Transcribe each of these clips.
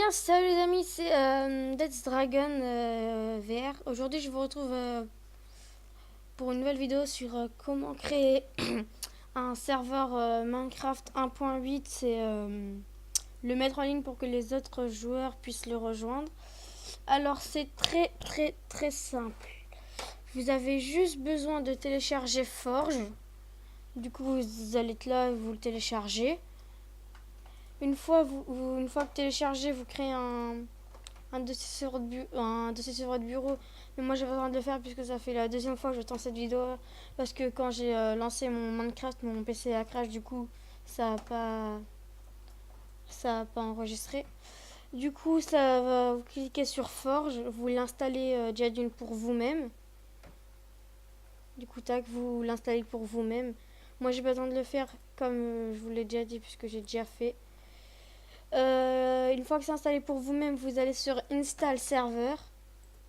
bien, salut les amis, c'est Death Dragon VR. Aujourd'hui, je vous retrouve pour une nouvelle vidéo sur comment créer un serveur Minecraft 1.8. C'est le mettre en ligne pour que les autres joueurs puissent le rejoindre. Alors, c'est très simple. Vous avez juste besoin de télécharger Forge. Du coup, vous allez être là, vous le téléchargez. Une fois que téléchargé, vous créez un dossier sur votre bureau. Mais moi j'ai pas besoin de le faire puisque ça fait la deuxième fois que je tente cette vidéo. Parce que quand j'ai lancé mon Minecraft, mon PC a crash, du coup ça a pas enregistré. Du coup, ça va, vous cliquez sur Forge, vous l'installez déjà d'une pour vous-même. Du coup, tac, vous l'installez pour vous-même. Moi j'ai pas besoin de le faire comme je vous l'ai déjà dit puisque j'ai déjà fait. Une fois que c'est installé pour vous-même, vous allez sur Install Server.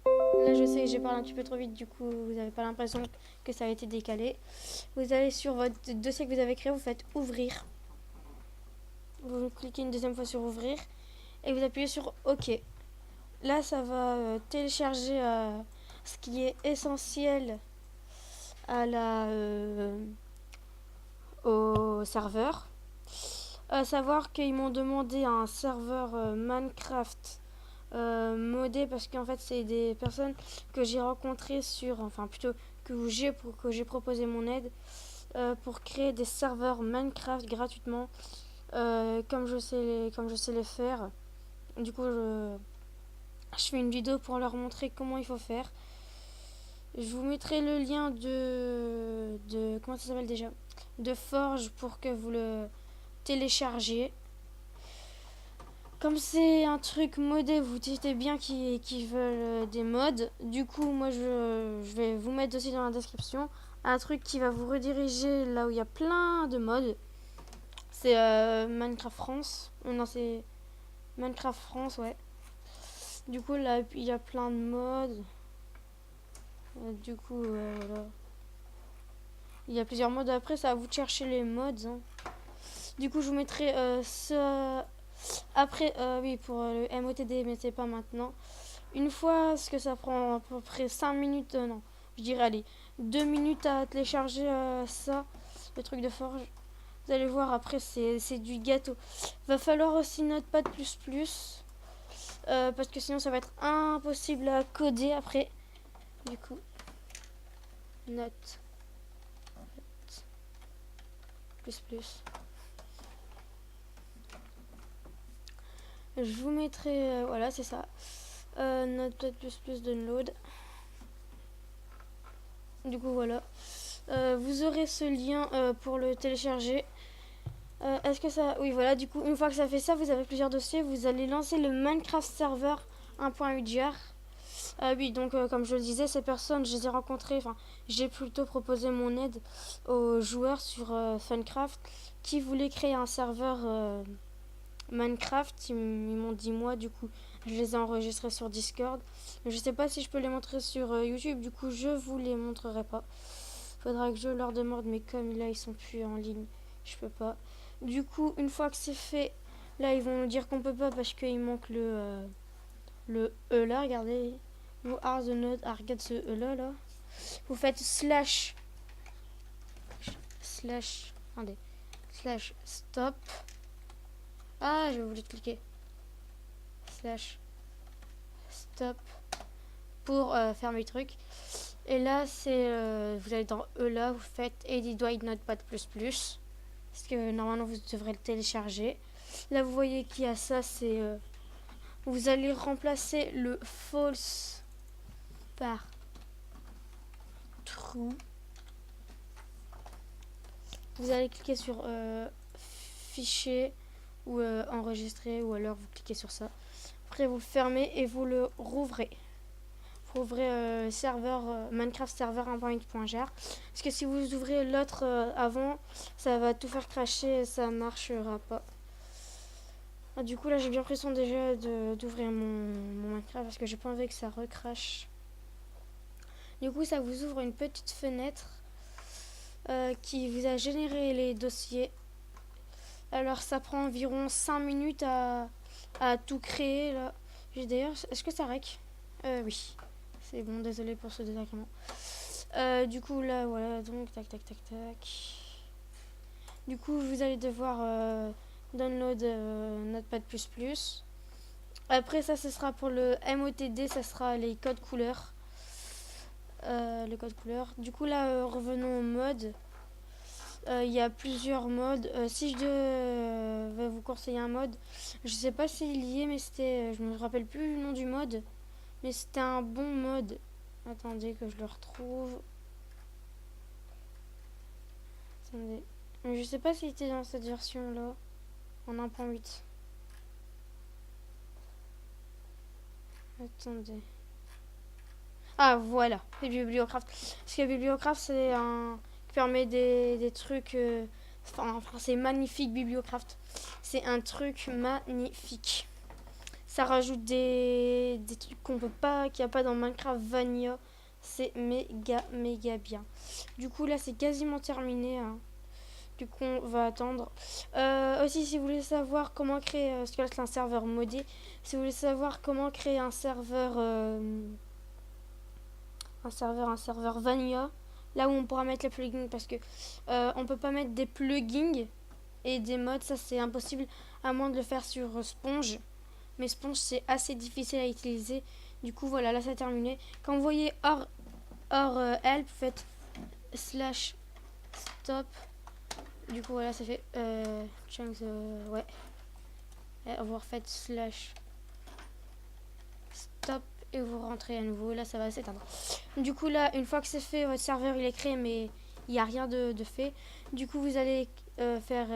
Là, je sais que j'ai parlé un petit peu trop vite, du coup, vous n'avez pas l'impression que ça a été décalé. Vous allez sur votre dossier que vous avez créé, vous faites Ouvrir. Vous cliquez une deuxième fois sur Ouvrir et vous appuyez sur OK. Là, ça va télécharger ce qui est essentiel à au serveur. À savoir qu'ils m'ont demandé un serveur Minecraft modé parce qu'en fait c'est des personnes que j'ai rencontrées enfin plutôt que j'ai proposé mon aide pour créer des serveurs Minecraft gratuitement comme je sais les faire. Du coup je fais une vidéo pour leur montrer comment il faut faire. Je vous mettrai le lien de comment ça s'appelle déjà, de Forge pour que vous le téléchargiez. Comme c'est un truc modé, vous dites bien qu'ils veulent des mods. Du coup, moi, je vais vous mettre aussi dans la description un truc qui va vous rediriger là où il y a plein de mods. C'est Minecraft France. Non, c'est Minecraft France, ouais. Du coup, là, il y a plein de mods. Du coup, voilà. Il y a plusieurs mods. Après, ça va vous chercher les mods. Hein. Du coup, je vous mettrai ça. Après, oui, pour le MOTD, mais c'est pas maintenant. Une fois, ce que ça prend à peu près 5 minutes, non, je dirais, allez, 2 minutes à télécharger ça, le truc de forge. Vous allez voir, après, c'est du gâteau. Va falloir aussi Notepad++, parce que sinon, ça va être impossible à coder après. Du coup, Note++. Je vous mettrai, voilà, c'est ça. Notepad++ download. Du coup, voilà. Vous aurez ce lien pour le télécharger. Est-ce que ça... Oui, voilà, du coup, une fois que ça fait ça, vous avez plusieurs dossiers. Vous allez lancer le Minecraft Server 1.8jar. Oui, donc, comme je le disais, ces personnes, je les ai rencontrées, enfin, j'ai plutôt proposé mon aide aux joueurs sur Funcraft qui voulaient créer un serveur Minecraft. Ils m'ont dit moi, du coup, je les ai enregistrés sur Discord. Je sais pas si je peux les montrer sur YouTube, du coup, je vous les montrerai pas. Faudra que je leur demande, mais comme là, ils sont plus en ligne, je peux pas. Du coup, une fois que c'est fait, là, ils vont nous dire qu'on peut pas parce qu'il manque le E là, regardez. You are the node, regarde ce E là. Vous faites attendez, slash stop. Ah, je voulais cliquer. Slash stop pour fermer le truc. Et là, vous allez dans E là, vous faites edit white notepad++. Parce que normalement, vous devrez le télécharger. Là, vous voyez qu'il y a ça, c'est... vous allez remplacer le false par true. Vous allez cliquer sur fichier ou enregistrer, ou alors vous cliquez sur ça. Après, vous le fermez et vous le rouvrez. Vous ouvrez serveur Minecraft server 1.8.jar. Parce que si vous ouvrez l'autre avant, ça va tout faire cracher et ça marchera pas. Ah, du coup, là, j'ai bien l'impression déjà d'ouvrir mon Minecraft parce que j'ai pas envie que ça recrache. Du coup, ça vous ouvre une petite fenêtre qui vous a généré les dossiers. Alors, ça prend environ 5 minutes à à tout créer là. D'ailleurs, est-ce que ça rec? Oui. C'est bon, désolé pour ce désagrément. Du coup, là, voilà, donc, tac, tac, tac, tac. Du coup, vous allez devoir download Notepad++. Après, ça, ce sera pour le MOTD, ça sera les codes couleurs. Les codes couleurs. Du coup, là, revenons au mode. Il y a plusieurs modes. Si je vais vous conseiller un mode, je sais pas s'il y est, mais c'était, je me rappelle plus le nom du mode, mais c'était un bon mode. Attendez que je le retrouve. Attendez. Mais je sais pas s'il était dans cette version là, en 1.8. Attendez. Ah voilà, les Bibliocraft. Parce que Bibliocraft c'est un qui permet des trucs. Enfin, c'est magnifique Bibliocraft. C'est un truc magnifique. Ça rajoute des trucs qu'on peut pas, qu'il n'y a pas dans Minecraft Vanilla. C'est méga bien. Du coup là c'est quasiment terminé. Hein. Du coup on va attendre. Aussi si vous voulez savoir comment créer, parce que là c'est un serveur modé. Si vous voulez savoir comment créer un serveur vanilla, là où on pourra mettre les plugins, parce que on peut pas mettre des plugins et des mods, ça c'est impossible à moins de le faire sur Sponge. Mais Sponge c'est assez difficile à utiliser. Du coup voilà, là c'est terminé. Quand vous voyez hors help, vous faites slash stop. Du coup voilà, ça fait chunks, ouais. Vous refaites slash stop et vous rentrez à nouveau. Là ça va s'éteindre. Du coup là, une fois que c'est fait, votre serveur il est créé, mais il n'y a rien de fait. Du coup vous allez faire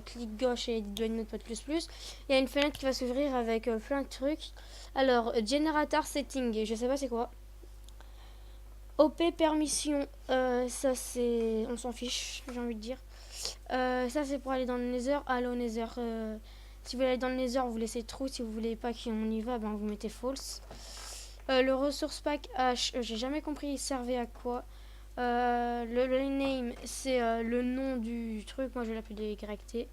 clic gauche et join Notepad++. Il y a une fenêtre qui va s'ouvrir avec plein de trucs. Alors generator setting, je sais pas c'est quoi. OP permission, ça c'est, on s'en fiche, j'ai envie de dire. Ça c'est pour aller dans le Nether. Allez au Nether. Si vous voulez aller dans le Nether, vous laissez true. Si vous voulez pas qu'on y va, ben vous mettez false. Le resource pack H, j'ai jamais compris il servait à quoi. Le name, c'est le nom du truc. Moi je vais l'appeler YT.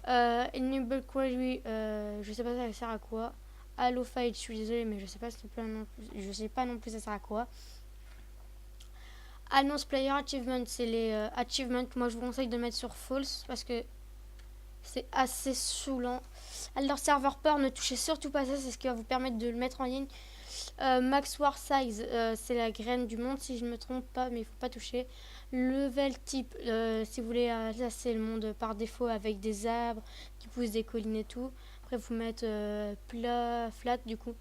Enable query, je sais pas ça sert à quoi. Allo file, je suis désolée, mais je sais pas je sais pas non plus ça sert à quoi. Announce player achievement, c'est les achievements. Moi je vous conseille de mettre sur false parce que c'est assez saoulant. Alors serveur peur, ne touchez surtout pas ça, c'est ce qui va vous permettre de le mettre en ligne. Max war size, c'est la graine du monde si je ne me trompe pas, mais il faut pas toucher. Level type, si vous voulez, là c'est le monde par défaut avec des arbres qui poussent des collines et tout. Après vous mettez plat, flat du coup.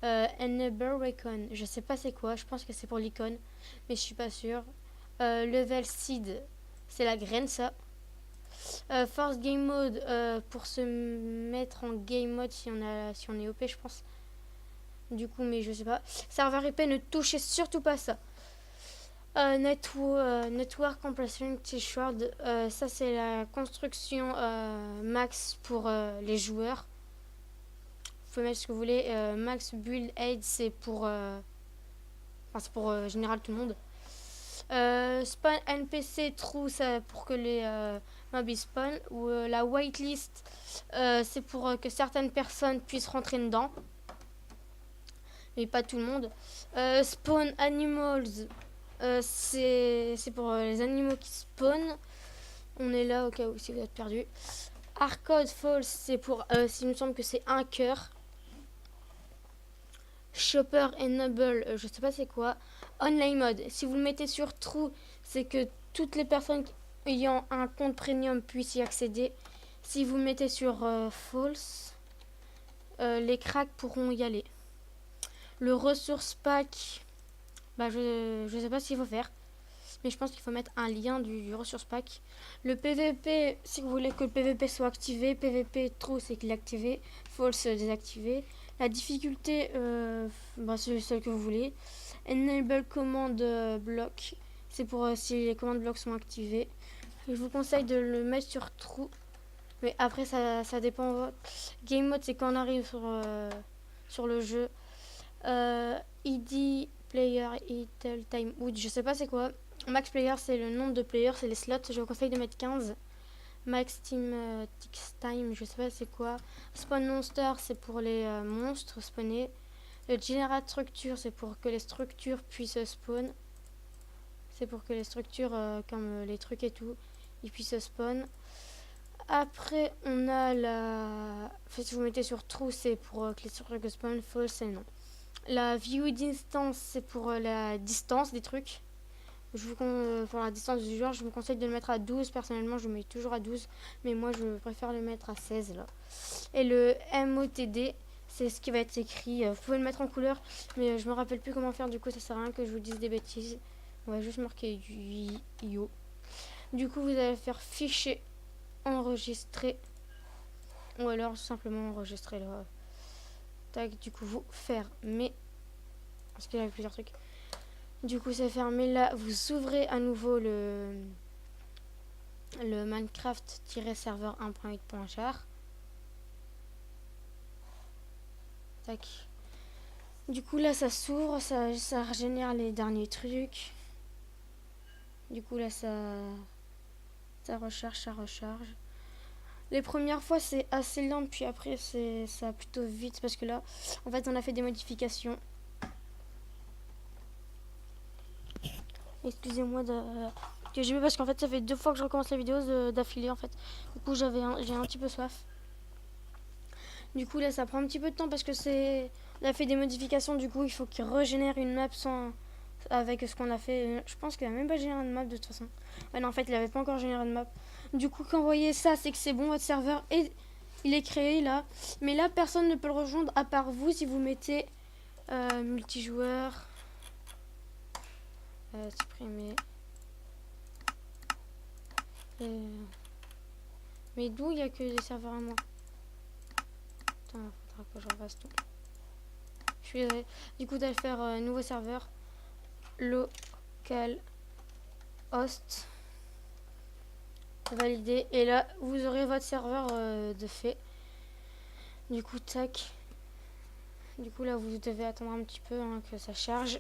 Enable recon, je sais pas c'est quoi, je pense que c'est pour l'icône, mais je suis pas sûre. Level seed, c'est la graine ça. Force game mode, pour se mettre en game mode si on est OP je pense. Du coup, mais je sais pas. Serveur IP, ne touchez surtout pas ça. Network Compression T-Shard, ça c'est la construction max pour les joueurs. Vous pouvez mettre ce que vous voulez. Max Build Aid, c'est pour, c'est pour général tout le monde. Spawn NPC True, ça pour que les mobs spawn. Ou la whitelist, c'est pour que certaines personnes puissent rentrer dedans. Mais pas tout le monde. Spawn Animals, c'est pour les animaux qui spawnent. On est là au cas où si vous êtes perdu. Hardcode False, c'est pour, il me semble que c'est un cœur. Shopper Enable, je sais pas c'est quoi. Online Mode, si vous le mettez sur True, c'est que toutes les personnes ayant un compte premium puissent y accéder. Si vous le mettez sur False, les cracks pourront y aller. Le ressource pack, bah je sais pas ce qu'il faut faire, mais je pense qu'il faut mettre un lien du ressource pack. Le PVP, si vous voulez que le PVP soit activé, PVP true c'est qu'il est activé, false désactivé. La difficulté, c'est celle que vous voulez. Enable command block, c'est pour si les commandes block sont activées. Je vous conseille de le mettre sur true, mais après ça dépend. Game mode c'est quand on arrive sur le jeu. ID player equal timeout, je sais pas c'est quoi. Max player c'est le nombre de players, c'est les slots, je vous conseille de mettre 15. Max Team Tix Time, je sais pas c'est quoi. Spawn Monster, c'est pour les monstres spawnés. Le Generate Structure, c'est pour que les structures puissent spawn. C'est pour que les structures, comme les trucs et tout, ils puissent spawn. Après, on a la... En fait, si vous mettez sur True, c'est pour que les trucs spawn. False, c'est non. La View Distance, c'est pour la distance des trucs. Pour la distance du joueur, je vous conseille de le mettre à 12. Personnellement, je le mets toujours à 12. Mais moi, je préfère le mettre à 16 là. Et le MOTD, c'est ce qui va être écrit. Vous pouvez le mettre en couleur, mais je me rappelle plus comment faire. Du coup, ça sert à rien que je vous dise des bêtises. On va juste marquer du IO. Du coup, vous allez faire fichier enregistrer. Ou alors simplement enregistrer là. Tac, du coup, vous fermez. Parce qu'il y a plusieurs trucs. Du coup, c'est fermé. Là, vous ouvrez à nouveau le Minecraft-serveur 1.8.jar. Tac. Du coup, là, ça s'ouvre. Ça régénère les derniers trucs. Du coup, là, ça recharge. Les premières fois, c'est assez lent. Puis après, ça va plutôt vite. Parce que là, en fait, on a fait des modifications. Excusez-moi que j'ai bu parce qu'en fait ça fait 2 fois que je recommence la vidéo d'affilée en fait. Du coup j'ai un petit peu soif. Du coup là ça prend un petit peu de temps parce que on a fait des modifications. Du coup il faut qu'il régénère une map avec ce qu'on a fait. Je pense qu'il a même pas généré une map de toute façon. Ouais non en fait il avait pas encore généré une map. Du coup quand vous voyez ça c'est que c'est bon, votre serveur il est créé là. Mais là personne ne peut le rejoindre à part vous si vous mettez multijoueur. Supprimer. Mais d'où il n'y a que des serveurs à moi? Attends, il faudra que je refasse tout. Je suis désolée. Du coup, d'aller faire nouveau serveur. Local host. Valider. Et là, vous aurez votre serveur de fait. Du coup, tac. Du coup, là, vous devez attendre un petit peu hein, que ça charge.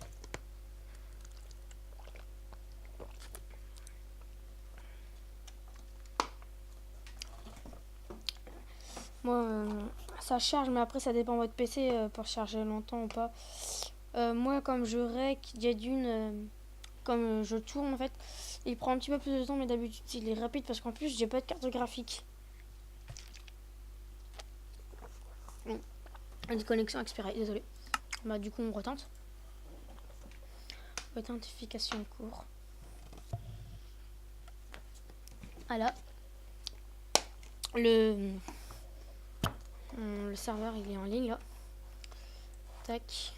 Moi, ça charge, mais après, ça dépend de votre PC pour charger longtemps ou pas. Moi, comme je rec, il y a d'une... comme je tourne, en fait, il prend un petit peu plus de temps, mais d'habitude, il est rapide parce qu'en plus, j'ai pas de carte graphique. Une connexion expirée, désolé. Bah, du coup, on retente. Authentification court. Voilà. Le serveur, il est en ligne, là. Tac.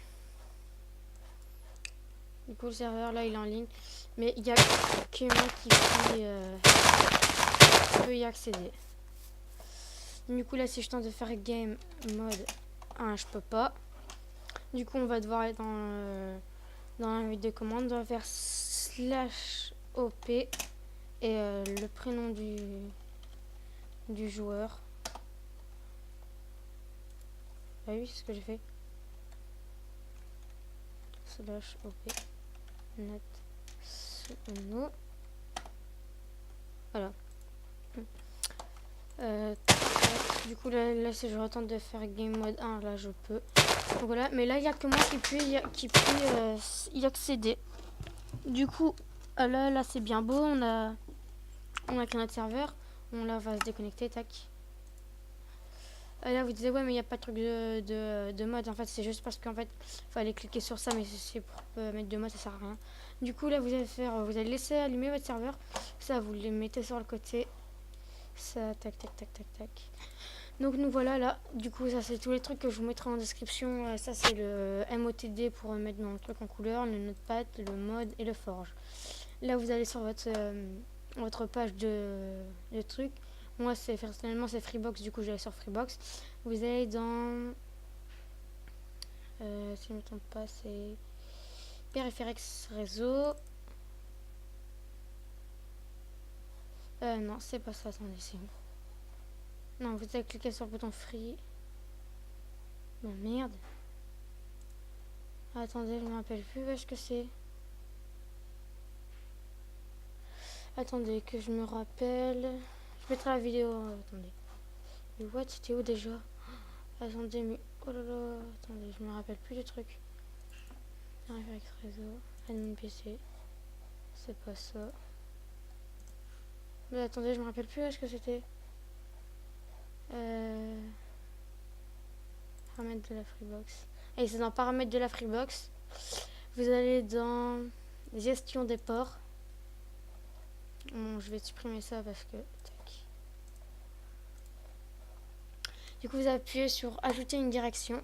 Du coup, le serveur, là, il est en ligne. Mais il y a que moi qui peut y accéder. Du coup, là, si je tente de faire game mode 1, je peux pas. Du coup, on va devoir aller dans la suite de commandes. On va faire /op et le prénom du joueur. Bah oui, c'est ce que j'ai fait. /op net suno. Voilà. Du coup là si je retente de faire game mode 1 là je peux. Donc voilà, mais là il n'y a que moi qui puis y accéder. Du coup là c'est bien beau, on a que notre serveur. On là va se déconnecter, tac. Là vous disiez ouais mais il n'y a pas de truc de mode. En fait c'est juste parce qu'en fait fallait cliquer sur ça, mais c'est pour mettre de mode, ça sert à rien. Du coup là vous allez laisser allumer votre serveur. Ça vous les mettez sur le côté. Ça tac. Donc nous voilà là. Du coup ça c'est tous les trucs que je vous mettrai en description. Ça c'est le MOTD pour mettre dans le truc en couleur, le notepad, le mode et le forge. Là vous allez sur votre page de trucs. Moi c'est personnellement c'est Freebox, du coup j'allais sur Freebox. Vous allez dans si je ne me trompe pas c'est Peripherex réseau. Non c'est pas ça, attendez c'est où? Non, vous allez cliquer sur le bouton free. Non, merde. Attendez, je me rappelle plus où est-ce que c'est. Attendez, que je me rappelle. mettrai la vidéo. Attendez. Mais what, c'était où déjà? Attendez, mais oh là là. Attendez, je me rappelle plus du truc. Arrive avec réseau. Admin PC. C'est pas ça. Mais attendez, je me rappelle plus où est-ce que c'était. Paramètres de la Freebox. Et c'est dans paramètres de la Freebox. Vous allez dans gestion des ports. Bon, je vais supprimer ça parce que... Tac. Du coup, vous appuyez sur ajouter une direction.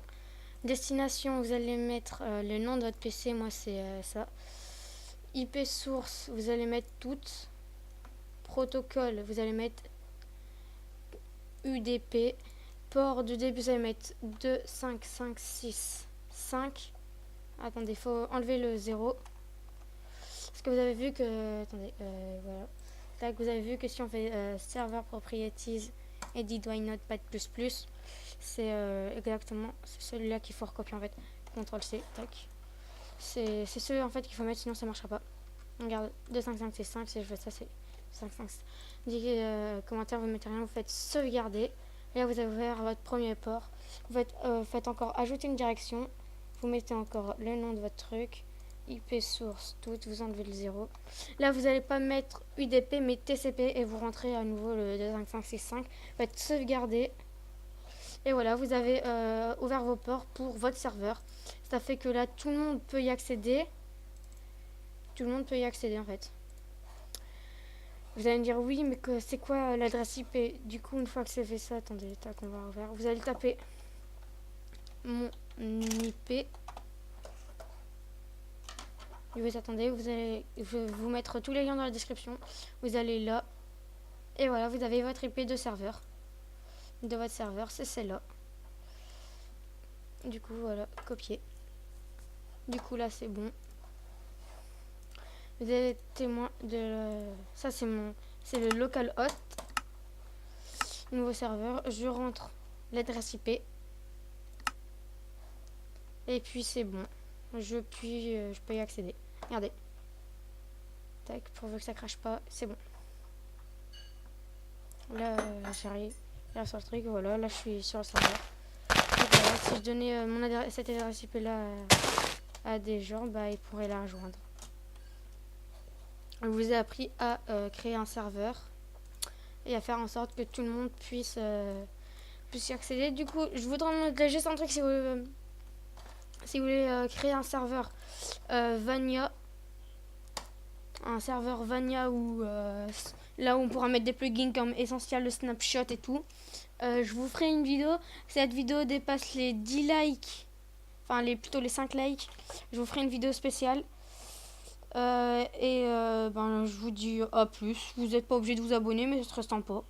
Destination, vous allez mettre le nom de votre PC. Moi, c'est ça. IP source, vous allez mettre toutes. Protocole, vous allez mettre UDP. Port du début, vous allez mettre 2, 5, 5, 6, 5. Attendez, il faut enlever le 0. Parce que vous avez vu que... Attendez, voilà. Là, vous avez vu que si on fait server properties edit why not pas de plus, c'est exactement celui-là qu'il faut recopier en fait. CTRL C, tac. C'est ceux en fait qu'il faut mettre, sinon ça marchera pas. Regarde, 2, 5, 5, c'est 5. Si je fais ça, c'est 5, 5. Dites commentaire, vous mettez rien, vous faites sauvegarder. Et là, vous avez ouvert votre premier port. Vous faites encore ajouter une direction. Vous mettez encore le nom de votre truc. IP source, tout, vous enlevez le 0. Là, vous n'allez pas mettre UDP, mais TCP et vous rentrez à nouveau le 25565. Vous faites sauvegarder. Et voilà, vous avez ouvert vos ports pour votre serveur. Ça fait que là, tout le monde peut y accéder. Tout le monde peut y accéder en fait. Vous allez me dire oui, mais c'est quoi l'adresse IP? Du coup, une fois que c'est fait ça, attendez, tac, on va ouvrir. Vous allez taper mon IP. Et vous attendez, je vais vous mettre tous les liens dans la description. Vous allez là. Et voilà, vous avez votre IP de serveur. De votre serveur, c'est celle-là. Du coup, voilà, copier. Du coup, là, c'est bon. Vous avez témoin de... Ça, c'est le localhost. Nouveau serveur. Je rentre l'adresse IP. Et puis, c'est bon. Je peux y accéder. Regardez. Tac, pourvu que ça crache pas. C'est bon. Là, j'arrive sur le truc. Voilà, là, je suis sur le serveur. Donc, voilà, si je donnais cette adresse IP là à des gens, bah, ils pourraient la rejoindre. Je vous ai appris à créer un serveur et à faire en sorte que tout le monde puisse y accéder. Du coup, je voudrais demander juste un truc si vous voulez créer un serveur Vanilla. Un serveur Vanilla où là où on pourra mettre des plugins comme Essential, le Snapshot et tout. Je vous ferai une vidéo. Cette vidéo dépasse les 10 likes. Enfin, plutôt les 5 likes. Je vous ferai une vidéo spéciale. Ben, je vous dis à plus. Vous n'êtes pas obligé de vous abonner, mais ce serait sympa.